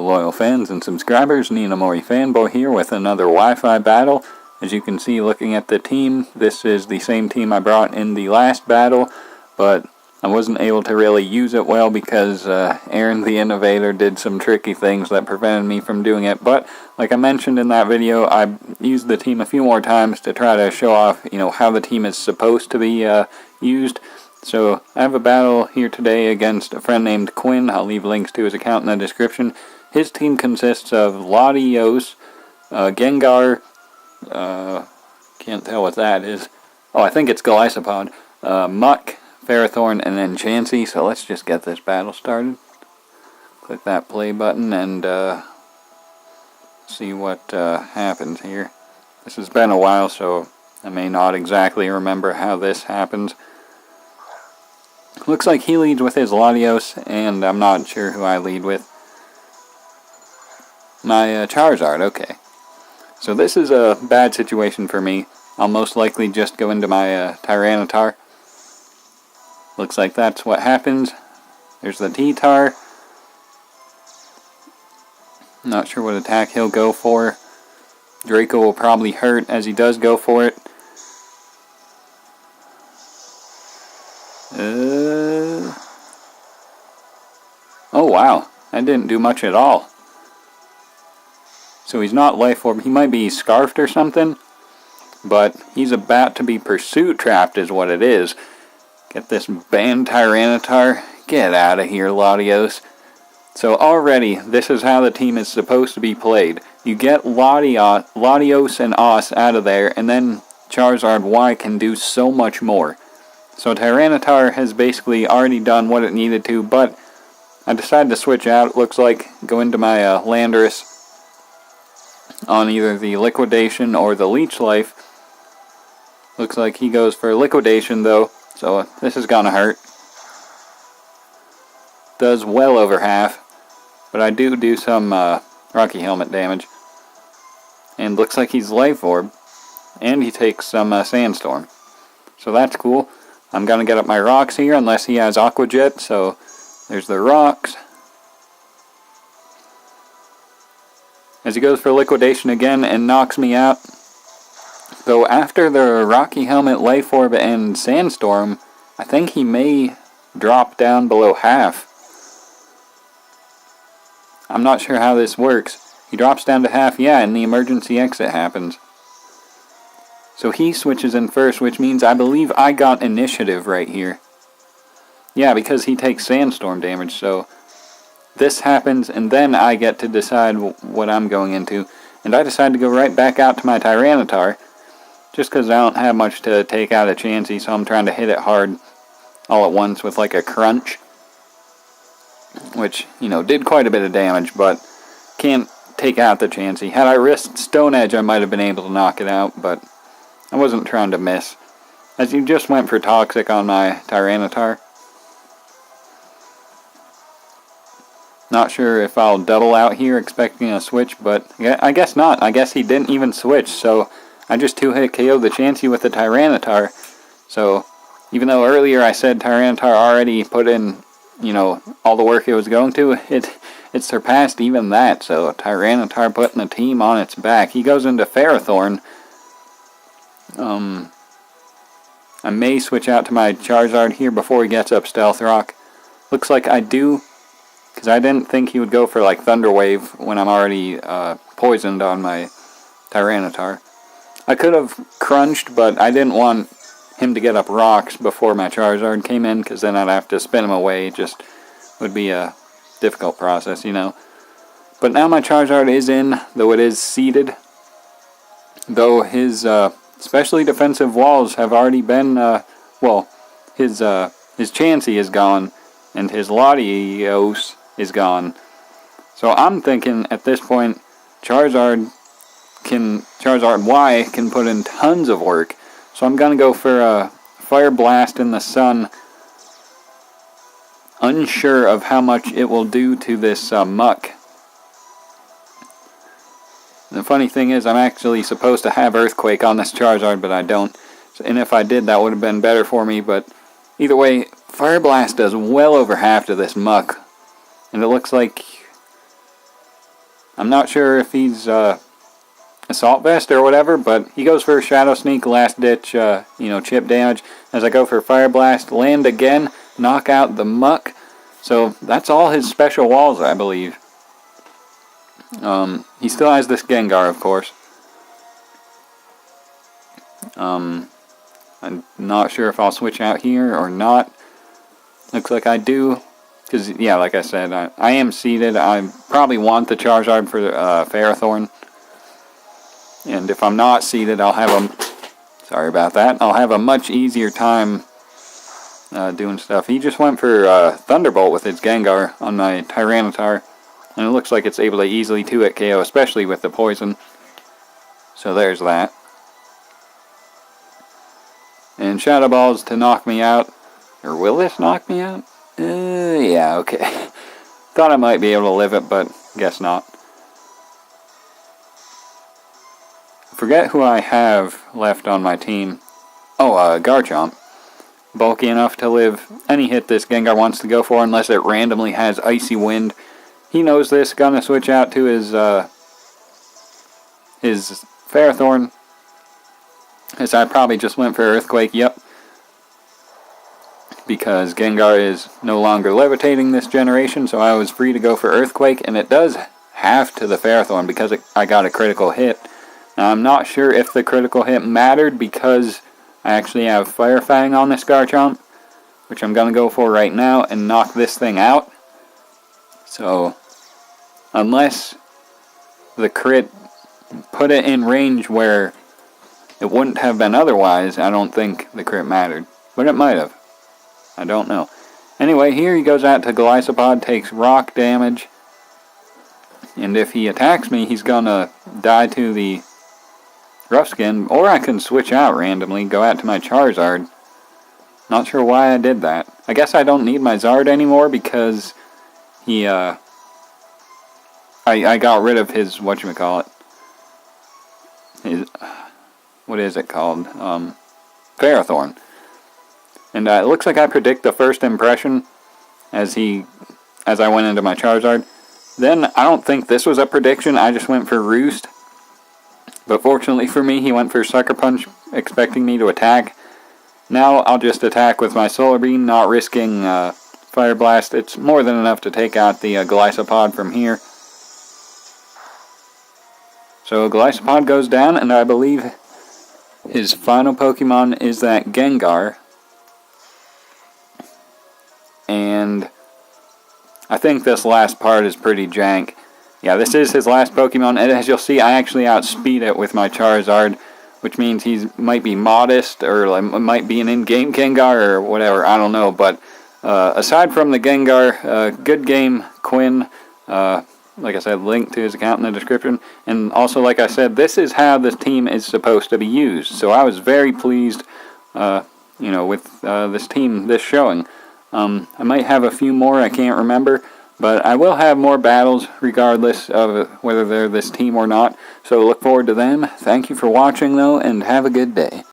loyal fans and subscribers, ninamorifanboi here with another Wi-Fi battle. As you can see looking at the team, this is the same team I brought in the last battle, but I wasn't able to really use it well because Aaron the Innovator did some tricky things that prevented me from doing it. But like I mentioned in that video, I used the team a few more times to try to show off, how the team is supposed to be used. So I have a battle here today against a friend named Quinn. I'll leave links to his account in the description. His team consists of Latios, Gengar, can't tell what that is. Oh, I think it's Golisopod, Muck, Ferrothorn, and then Chansey. So let's just get this battle started. Click that play button and see what happens here. This has been a while, so I may not exactly remember how this happens. Looks like he leads with his Latios, and I'm not sure who I lead with. My Ttarizard, okay. So this is a bad situation for me. I'll most likely just go into my Tyranitar. Looks like that's what happens. There's the T-Tar. Not sure what attack he'll go for. Draco will probably hurt as he does go for it. Oh wow, that didn't do much at all. So he's not Life Orb. He might be Scarfed or something, but he's about to be Pursuit Trapped is what it is. Get this banned Tyranitar. Get out of here, Latios. So already, this is how the team is supposed to be played. You get Latios and Os out of there, and then Charizard Y can do so much more. So Tyranitar has basically already done what it needed to, but I decided to switch out, it looks like. Go into my Landorus on either the Liquidation or the Leech Life. Looks like he goes for Liquidation though, so this is gonna hurt. Does well over half, but I do some Rocky Helmet damage. And looks like he's Life Orb, and he takes some Sandstorm. So that's cool. I'm gonna get up my rocks here unless he has Aqua Jet, so there's the rocks. As he goes for Liquidation again and knocks me out. Though after the Rocky Helmet, Life Orb, and Sandstorm, I think he may drop down below half. I'm not sure how this works. He drops down to half, yeah, and the emergency exit happens. So he switches in first, which means I believe I got initiative right here. Yeah, because he takes Sandstorm damage, so this happens, and then I get to decide what I'm going into. And I decide to go right back out to my Tyranitar, just because I don't have much to take out of Chansey, so I'm trying to hit it hard all at once with like a crunch. Which, did quite a bit of damage, but can't take out the Chansey. Had I risked Stone Edge, I might have been able to knock it out, but I wasn't trying to miss. As he just went for Toxic on my Tyranitar. Not sure if I'll double out here expecting a switch, but I guess not. I guess he didn't even switch, so I just 2-hit KO'd the Chansey with the Tyranitar. So, even though earlier I said Tyranitar already put in, all the work it was going to, it surpassed even that. So, Tyranitar putting the team on its back. He goes into Ferrothorn. I may switch out to my Charizard here before he gets up Stealth Rock. Looks like I do, because I didn't think he would go for like Thunder Wave when I'm already poisoned on my Tyranitar. I could have crunched, but I didn't want him to get up rocks before my Charizard came in, because then I'd have to spin him away. It just would be a difficult process, But now my Charizard is in, though it is seeded. Though his especially defensive walls have already been, his Chansey is gone, and his Latios is gone. So I'm thinking at this point, Charizard Y can put in tons of work. So I'm gonna go for a Fire Blast in the Sun. Unsure of how much it will do to this Muck. The funny thing is, I'm actually supposed to have Earthquake on this Charizard, but I don't. And if I did, that would have been better for me. But either way, Fire Blast does well over half to this Muck. And it looks like I'm not sure if he's assault vest or whatever, but he goes for shadow sneak, last ditch, chip damage. As I go for fire blast, land again, knock out the muck. So that's all his special walls, I believe. He still has this Gengar, of course. I'm not sure if I'll switch out here or not. Looks like I do. Because, yeah, like I said, I am seeded. I probably want the Charizard for Ferrothorn. And if I'm not seeded, I'll have sorry about that. I'll have a much easier time doing stuff. He just went for Thunderbolt with his Gengar on my Tyranitar. And it looks like it's able to easily 2-hit KO, especially with the poison. So there's that. And Shadow Balls to knock me out. Or will this knock me out? Yeah, okay. Thought I might be able to live it, but guess not. Forget who I have left on my team. Oh, Garchomp. Bulky enough to live any hit this Gengar wants to go for, unless it randomly has Icy Wind. He knows this. Gonna switch out to his Ferrothorn. As I probably just went for Earthquake. Yep. Because Gengar is no longer levitating this generation, so I was free to go for Earthquake, and it does half to the Ferrothorn because I got a critical hit. Now, I'm not sure if the critical hit mattered because I actually have Fire Fang on this Garchomp, which I'm going to go for right now and knock this thing out. So, unless the crit put it in range where it wouldn't have been otherwise, I don't think the crit mattered. But it might have. I don't know. Anyway, here he goes out to Golisopod, takes rock damage. And if he attacks me, he's gonna die to the Rough Skin. Or I can switch out randomly, go out to my Charizard. Not sure why I did that. I guess I don't need my Zard anymore because he, I got rid of his, whatchamacallit. His, what is it called? Ferrothorn. And it looks like I predict the first impression as I went into my Charizard. Then, I don't think this was a prediction, I just went for Roost. But fortunately for me, he went for Sucker Punch, expecting me to attack. Now, I'll just attack with my Solar Beam, not risking Fire Blast. It's more than enough to take out the Golisopod from here. So, Golisopod goes down, and I believe his final Pokemon is that Gengar. And I think this last part is pretty jank. Yeah, this is his last Pokemon, and as you'll see, I actually outspeed it with my Charizard, which means he might be modest, or like, might be an in-game Gengar, or whatever, I don't know. But aside from the Gengar, good game, Quinn. Like I said, link to his account in the description. And also, like I said, this is how this team is supposed to be used. So I was very pleased, with this team, this showing. I might have a few more, I can't remember, but I will have more battles regardless of whether they're this team or not, so look forward to them. Thank you for watching, though, and have a good day.